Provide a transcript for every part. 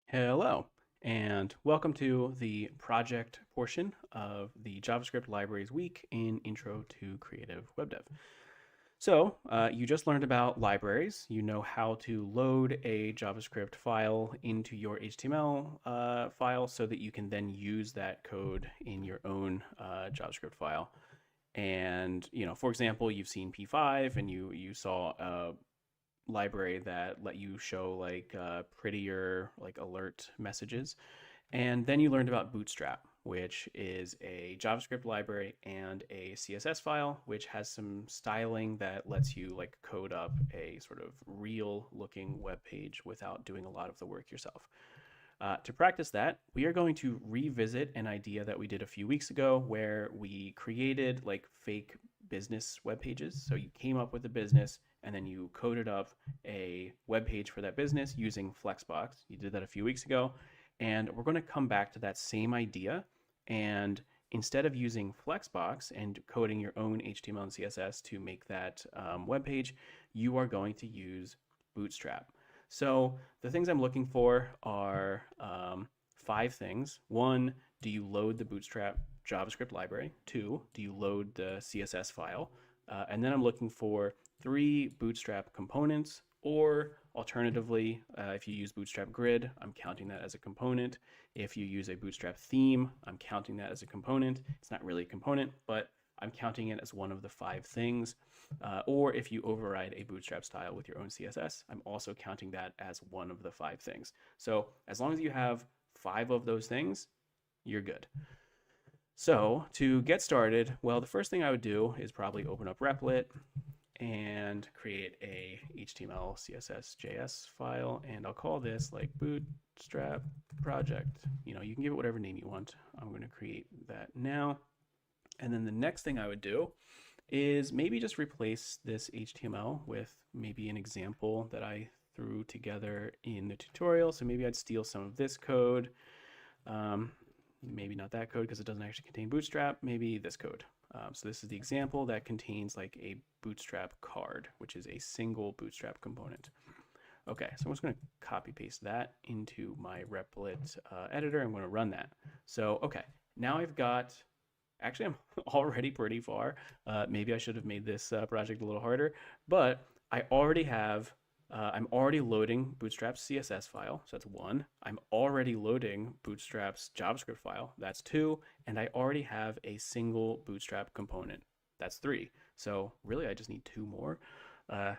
Hello, and welcome to the project portion of the JavaScript Libraries Week in Intro to Creative Web Dev. So you just learned about libraries. You know how to load a JavaScript file into your HTML file so that you can then use that code in your own JavaScript file. And, for example, you've seen P5 and you saw a library that let you show like prettier like alert messages. And then you learned about Bootstrap, which is a JavaScript library and a CSS file, which has some styling that lets you like code up a sort of real looking web page without doing a lot of the work yourself. To practice that, we are going to revisit an idea that we did a few weeks ago where we created like fake business web pages. So you came up with a business and then you coded up a web page for that business using Flexbox. You did that a few weeks ago. And we're going to come back to that same idea. And instead of using Flexbox and coding your own HTML and CSS to make that web page, you are going to use Bootstrap. So the things I'm looking for are 5 things. 1, do you load the Bootstrap JavaScript library? 2, do you load the CSS file? And then I'm looking for 3 Bootstrap components, or alternatively, if you use Bootstrap Grid, I'm counting that as a component. If you use a Bootstrap theme, I'm counting that as a component. It's not really a component, but I'm counting it as one of the 5 things. Or if you override a Bootstrap style with your own CSS, I'm also counting that as one of the 5 things. So as long as you have 5 of those things, you're good. So to get started, well, the first thing I would do is probably open up Replit and create a HTML, CSS, JS file, and I'll call this like Bootstrap project. You can give it whatever name you want. I'm going to create that now. And then the next thing I would do is maybe just replace this HTML with maybe an example that I threw together in the tutorial. So maybe I'd steal some of this code. Maybe not that code because it doesn't actually contain Bootstrap. Maybe this code. So this is the example that contains like a Bootstrap card, which is a single Bootstrap component. Okay, so I'm just going to copy paste that into my Replit editor. I'm going to run that. So, okay, now I've got, actually I'm already pretty far. Maybe I should have made this project a little harder, but I already have, I'm already loading Bootstrap's CSS file, so that's 1. I'm already loading Bootstrap's JavaScript file, that's 2. And I already have a single Bootstrap component, that's 3. So really I just need 2 more. I'm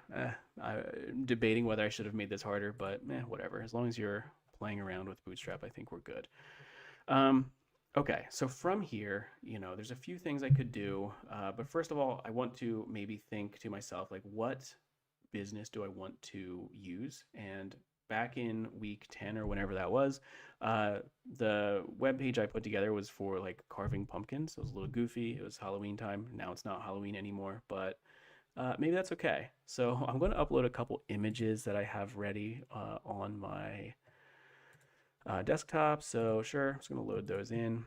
debating whether I should have made this harder, but whatever. As long as you're playing around with Bootstrap, I think we're good. Okay, so from here, there's a few things I could do. But first of all, I want to maybe think to myself, like, what business do I want to use? And back in week 10 or whenever that was, the web page I put together was for like carving pumpkins. So it was a little goofy. It was Halloween time. Now it's not Halloween anymore, but maybe that's okay. So I'm going to upload a couple images that I have ready on my desktop. So sure, I'm just going to load those in.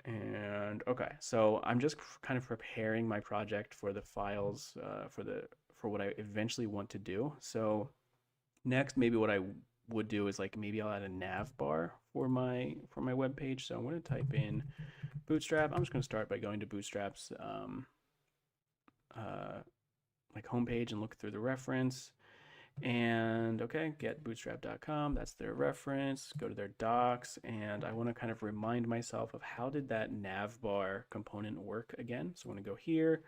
And okay, so I'm just kind of preparing my project for the files for what I eventually want to do. So next, maybe what I would do is like maybe I'll add a nav bar for my web page. So I'm going to type in Bootstrap. I'm just going to start by going to Bootstrap's like homepage and look through the reference. And okay, get bootstrap.com, that's their reference. Go to their docs, and I want to kind of remind myself of how did that navbar component work again. So I want to go here,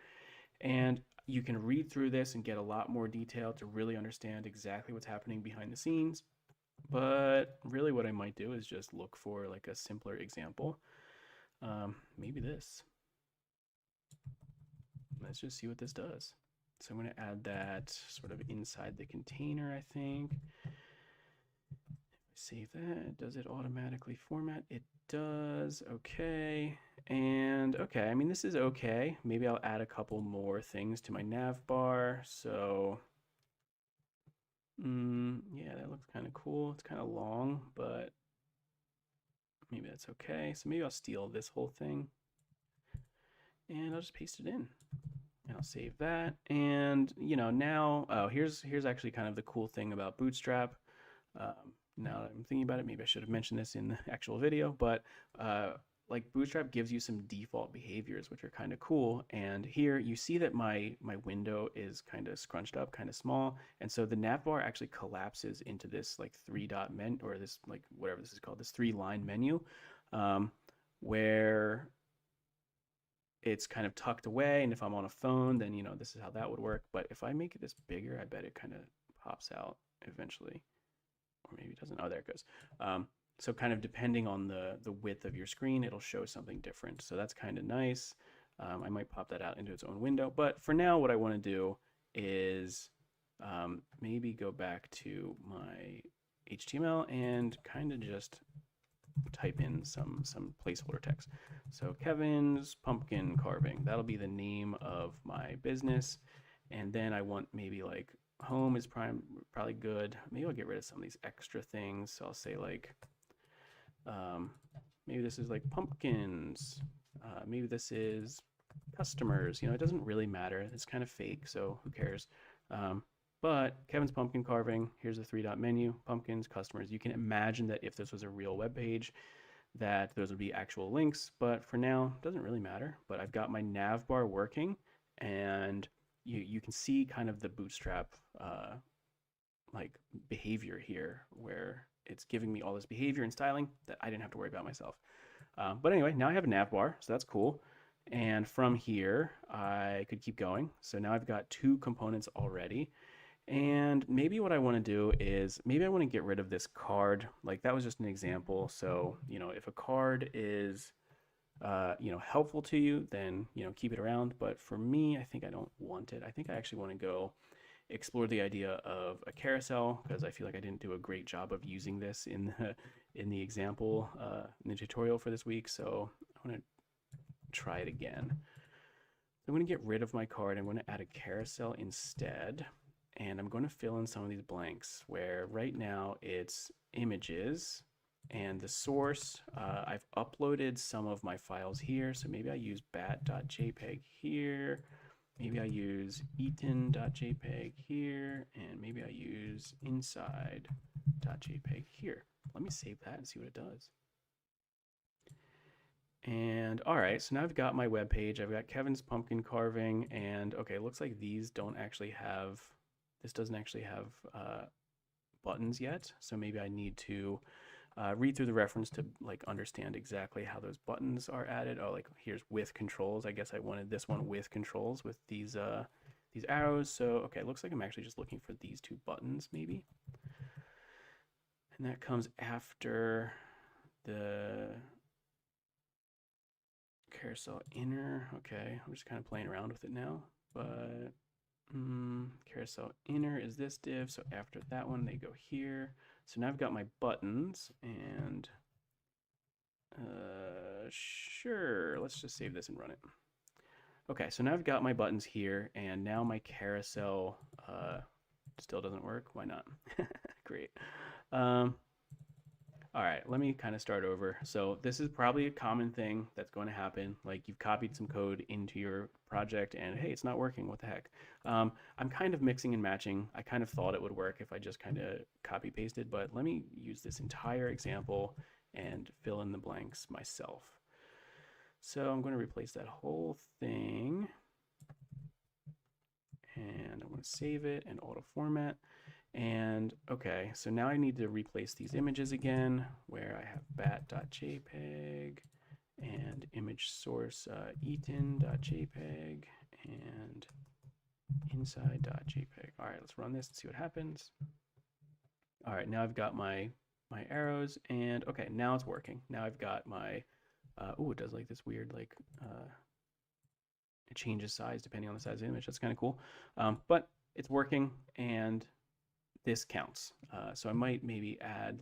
and you can read through this and get a lot more detail to really understand exactly what's happening behind the scenes. But really what I might do is just look for like a simpler example. Maybe this. Let's just see what this does. So I'm going to add that sort of inside the container, I think. Save that. Does it automatically format? It does. Okay. And okay, I mean, this is okay. Maybe I'll add a couple more things to my nav bar. So yeah, that looks kind of cool. It's kind of long, but maybe that's okay. So maybe I'll steal this whole thing and I'll just paste it in. And I'll save that. And now, oh, here's actually kind of the cool thing about Bootstrap. Now that I'm thinking about it, maybe I should have mentioned this in the actual video, but like Bootstrap gives you some default behaviors, which are kind of cool. And here you see that my window is kind of scrunched up, kind of small. And so the nav bar actually collapses into this like 3-dot menu, or this like whatever this is called, this 3-line menu, where it's kind of tucked away. And if I'm on a phone, then this is how that would work. But if I make this bigger, I bet it kind of pops out eventually. Or maybe it doesn't. Oh, there it goes. So kind of depending on the width of your screen, it'll show something different. So that's kind of nice. I might pop that out into its own window. But for now, what I want to do is maybe go back to my HTML and kind of just type in some placeholder text. So Kevin's pumpkin carving, that'll be the name of my business. And then I want maybe like home is probably good. Maybe I'll get rid of some of these extra things. So I'll say like, maybe this is like pumpkins. Maybe this is customers. It doesn't really matter. It's kind of fake, so who cares? But Kevin's pumpkin carving, here's a 3-dot menu, pumpkins, customers. You can imagine that if this was a real web page, that those would be actual links, but for now, it doesn't really matter. But I've got my nav bar working, and you can see kind of the Bootstrap like behavior here, where it's giving me all this behavior and styling that I didn't have to worry about myself. But anyway, now I have a nav bar, so that's cool. And from here, I could keep going. So now I've got 2 components already. And maybe what I want to do is maybe I want to get rid of this card. Like that was just an example. So, if a card is, helpful to you, then, keep it around. But for me, I think I don't want it. I think I actually want to go explore the idea of a carousel, because I feel like I didn't do a great job of using this in the example, in the tutorial for this week. So I want to try it again. I'm going to get rid of my card. I'm going to add a carousel instead. And I'm going to fill in some of these blanks where right now it's images and the source. I've uploaded some of my files here. So maybe I use bat.jpg here. Maybe I use eaton.jpg here. And maybe I use inside.jpg here. Let me save that and see what it does. And all right, so now I've got my web page. I've got Kevin's pumpkin carving. And okay, it looks like these don't actually have... This doesn't actually have buttons yet, so maybe I need to read through the reference to like understand exactly how those buttons are added. Oh, like here's with controls. I guess I wanted this one with controls with these arrows. So okay, it looks like I'm actually just looking for these 2 buttons maybe, and that comes after the carousel inner. Okay, I'm just kind of playing around with it now, but. Carousel inner is this div, so after that one they go here. So now I've got my buttons, and sure, let's just save this and run it. Okay, so now I've got my buttons here, and now my carousel still doesn't work. Why not? Great. All right, let me kind of start over. So this is probably a common thing that's going to happen. Like you've copied some code into your project and hey, it's not working. What the heck? I'm kind of mixing and matching. I kind of thought it would work if I just kind of copy pasted, but let me use this entire example and fill in the blanks myself. So I'm going to replace that whole thing. And I'm going to save it and auto format. And okay, so now I need to replace these images again, where I have bat.jpg and image source eaton.jpg and inside.jpg. All right, let's run this and see what happens. All right, now I've got my arrows, and okay, now it's working. Now I've got my, oh, it does like this weird, like, it changes size depending on the size of the image. That's kind of cool, but it's working, and this counts. So I might maybe add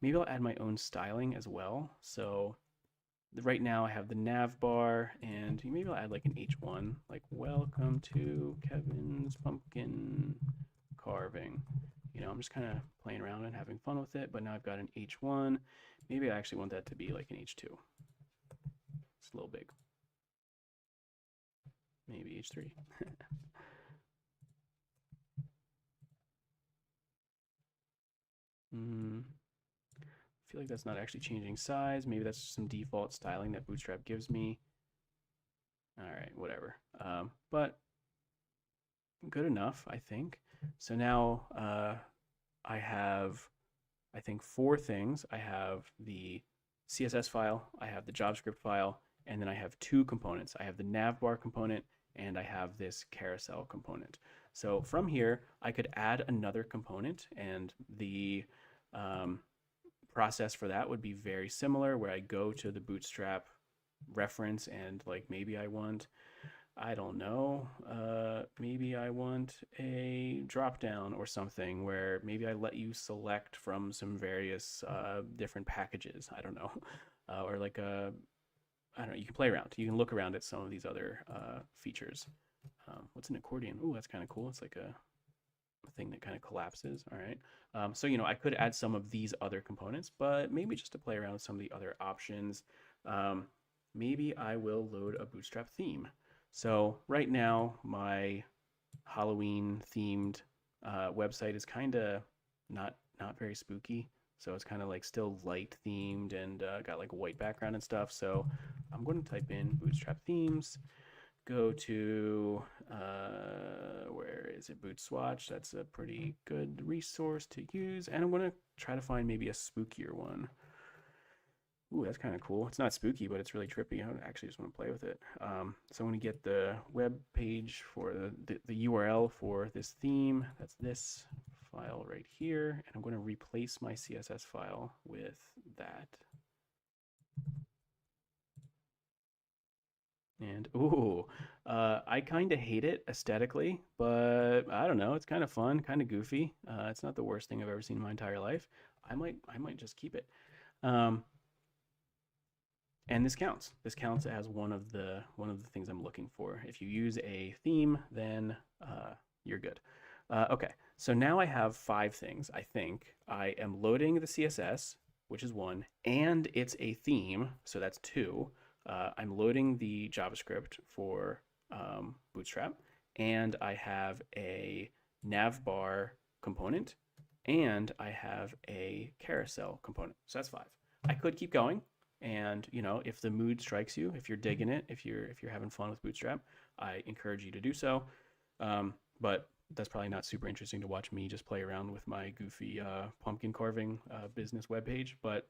maybe I'll add my own styling as well. So right now I have the nav bar, and maybe I'll add like an H1, like welcome to Kevin's pumpkin carving. I'm just kind of playing around and having fun with it, but now I've got an H1. Maybe I actually want that to be like an H2. It's a little big. maybe H3. I feel like that's not actually changing size. Maybe that's just some default styling that Bootstrap gives me. All right, whatever. But good enough, I think. So now I have, I think, four things. I have the CSS file, I have the JavaScript file, and then I have two components. I have the navbar component and I have this carousel component. So from here, I could add another component, and the process for that would be very similar, where I go to the Bootstrap reference and like maybe I want, I don't know, maybe I want a drop down or something where maybe I let you select from some various different packages. I don't know. Or like I don't know, you can play around. You can look around at some of these other features. What's an accordion? Oh, that's kind of cool. It's like a thing that kind of collapses. All right. So, I could add some of these other components, but maybe just to play around with some of the other options, maybe I will load a Bootstrap theme. So right now, my Halloween themed website is kind of not very spooky. So it's kind of like still light themed and got like a white background and stuff. So I'm going to type in Bootstrap themes, go to, where is it? Bootswatch. That's a pretty good resource to use. And I'm going to try to find maybe a spookier one. Ooh, that's kind of cool. It's not spooky, but it's really trippy. I actually just want to play with it. So I'm going to get the web page for the URL for this theme. That's this file right here. And I'm going to replace my CSS file with that. And ooh, I kind of hate it aesthetically, but I don't know. It's kind of fun, kind of goofy. It's not the worst thing I've ever seen in my entire life. I might just keep it. And this counts. This counts as one of the things I'm looking for. If you use a theme, then you're good. Okay, so now I have 5 things. I think I am loading the CSS, which is 1, and it's a theme, so that's 2. I'm loading the JavaScript for Bootstrap, and I have a navbar component, and I have a carousel component. So that's 5. I could keep going. And if the mood strikes you, if you're digging it, if you're having fun with Bootstrap, I encourage you to do so. But that's probably not super interesting to watch me just play around with my goofy pumpkin carving business webpage. But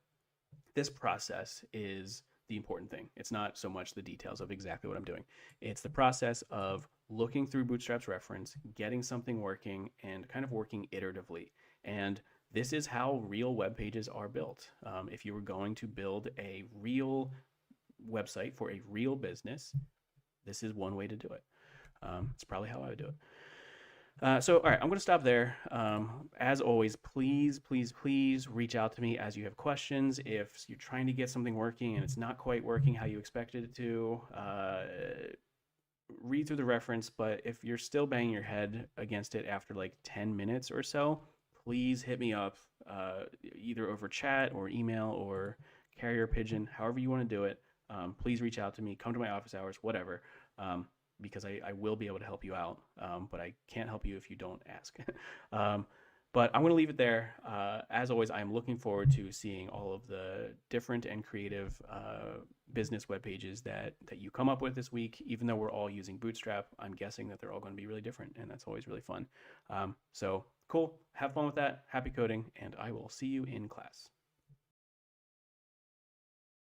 this process is the important thing. It's not so much the details of exactly what I'm doing. It's the process of looking through Bootstrap's reference, getting something working, and kind of working iteratively. And this is how real web pages are built. If you were going to build a real website for a real business, this is one way to do it. It's probably how I would do it. So, all right, I'm going to stop there. As always, please, please, please reach out to me as you have questions. If you're trying to get something working and it's not quite working how you expected it to, read through the reference. But if you're still banging your head against it after like 10 minutes or so, please hit me up either over chat or email or carrier pigeon, however you want to do it. Please reach out to me, come to my office hours, whatever, because I will be able to help you out, but I can't help you if you don't ask. But I'm going to leave it there. As always, I'm looking forward to seeing all of the different and creative business web pages that you come up with this week. Even though we're all using Bootstrap, I'm guessing that they're all going to be really different, and that's always really fun. So cool. Have fun with that. Happy coding, and I will see you in class.